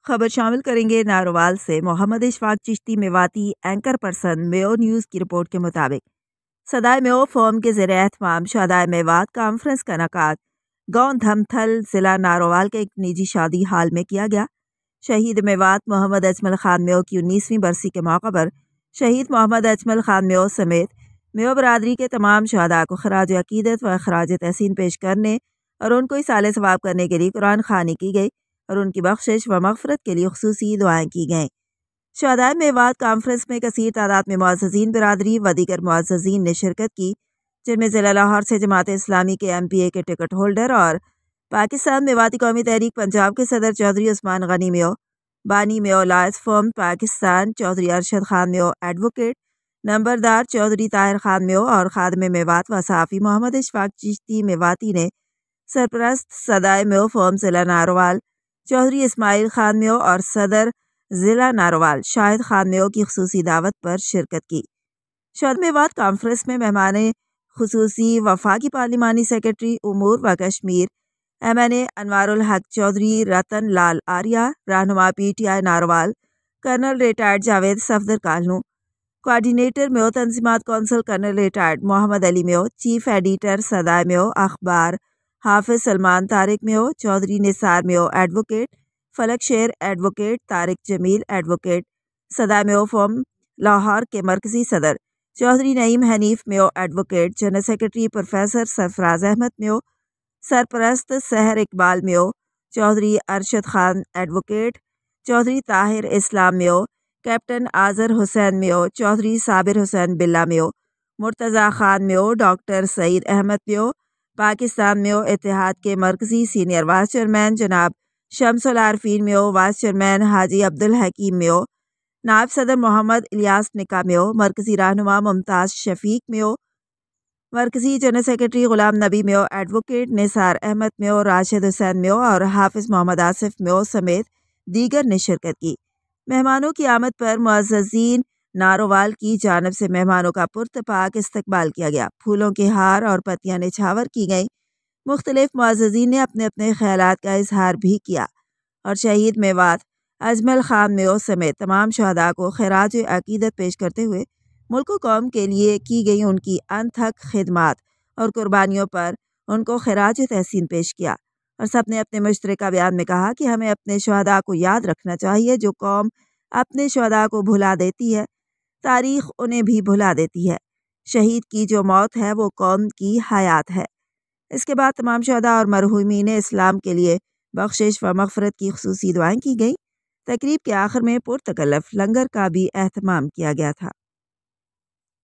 خبر شامل کریں گے ناروال سے۔ محمد اشفاق چشتی میواتی اینکر پرسن میو نیوز کی رپورٹ کے مطابق صدائے میو فورم کے زیر اہتمام شہدائے میوات کانفرنس کا انعقاد گاؤں دھمتھل ضلع ناروال کے ایک نجی شادی ہال میں کیا گیا۔ شہید میوات محمد اجمل خان میو کی 19ویں برسی کے موقع پر شہید محمد اجمل خان میو سمیت میو برادری کے تمام شہداء کو خراج عقیدت و خراج تحسین پیش کرنے اور ان کو اصالِ ثواب کرنے کے لیے قرآن خوانی کی گئی اور ان کی بخشش و مغفرت کے لیے خصوصی دعائیں کی گئیں۔ شہدائے میوات کانفرنس میں کثیر تعداد میں معززین برادری و دیگر معززین نے شرکت کی، جن میں ضلع لاہور سے جماعت اسلامی کے MPA کے ٹکٹ ہولڈر اور پاکستان میواتی قومی تحریک پنجاب کے صدر چودھری عثمان غنی میو، بانی میو لائز فورم پاکستان چودھری ارشد خان میو ایڈوکیٹ، نمبردار چودھری طاہر خان میو اور خادم میوات و صحافی محمد اشفاق چشتی میواتی نے سرپرست صدائے میو فورم ضلع ناروال چودھری اسماعیل خان میو اور صدر ضلع ناروال شاہد خان میو کی خصوصی دعوت پر شرکت کی۔ شہدائے میوات کانفرنس میں مہمان خصوصی وفاقی پارلیمانی سیکرٹری امور و کشمیر MNA انوار الحق چودھری رتن لال آریہ، رہنما PTI Narowal colonel retired Javed Safdar Kalno, coordinator Meo تنظیمات council colonel retired Muhammad Ali Meo, chief editor صدائے میو اخبار حافظ سلمان طارق میو، چودھری نثار میو ایڈوکیٹ، فلک شیر ایڈوکیٹ، طارق جمیل ایڈوکیٹ، صدائے میو فورم لاہور کے مرکزی صدر چودھری نعیم حنیف میو ایڈوکیٹ، جنرل سیکرٹری پروفیسر سرفراز احمد میو، سرپرست سحر اقبال میو، چودھری ارشد خان ایڈوکیٹ، چودھری طاہر اسلام میو، کیپٹن آذر حسین میو، چودھری صابر حسین بلّہ میو، مرتضیٰ خان میو، ڈاکٹر سعید احمد میو، پاکستان میو اتحاد کے مرکزی سینئر وائس چیئرمین جناب شمس العارفین میو، وائس چیئرمین حاجی عبدالحکیم میو، نائب صدر محمد الیاس نکا میو، مرکزی رہنما ممتاز شفیق میو، مرکزی جنرل سیکرٹری غلام نبی میو ایڈوکیٹ، نثار احمد میو، راشد حسین میو اور حافظ محمد آصف میو سمیت دیگر نے شرکت کی۔ مہمانوں کی آمد پر معززین ناروال کی جانب سے مہمانوں کا پرتپاک استقبال کیا گیا، پھولوں کے ہار اور پتیاں نچھاور کی گئیں۔ مختلف معززین نے اپنے اپنے خیالات کا اظہار بھی کیا اور شہید میوات اجمل خان میو سمیت تمام شہداء کو خراج عقیدت پیش کرتے ہوئے ملک و قوم کے لیے کی گئی ان کی انتھک خدمات اور قربانیوں پر ان کو خراج تحسین پیش کیا، اور سب نے اپنے مشترکہ بیان میں کہا کہ ہمیں اپنے شہداء کو یاد رکھنا چاہیے۔ جو قوم اپنے شہداء کو بھلا دیتی ہے، تاریخ انہیں بھی بھلا دیتی ہے۔ شہید کی جو موت ہے وہ قوم کی حیات ہے۔ اس کے بعد تمام شہداء اور مرحومین اسلام کے لیے بخشش و مغفرت کی خصوصی دعائیں کی گئیں۔ تقریب کے آخر میں پرتکلف لنگر کا بھی اہتمام کیا گیا تھا۔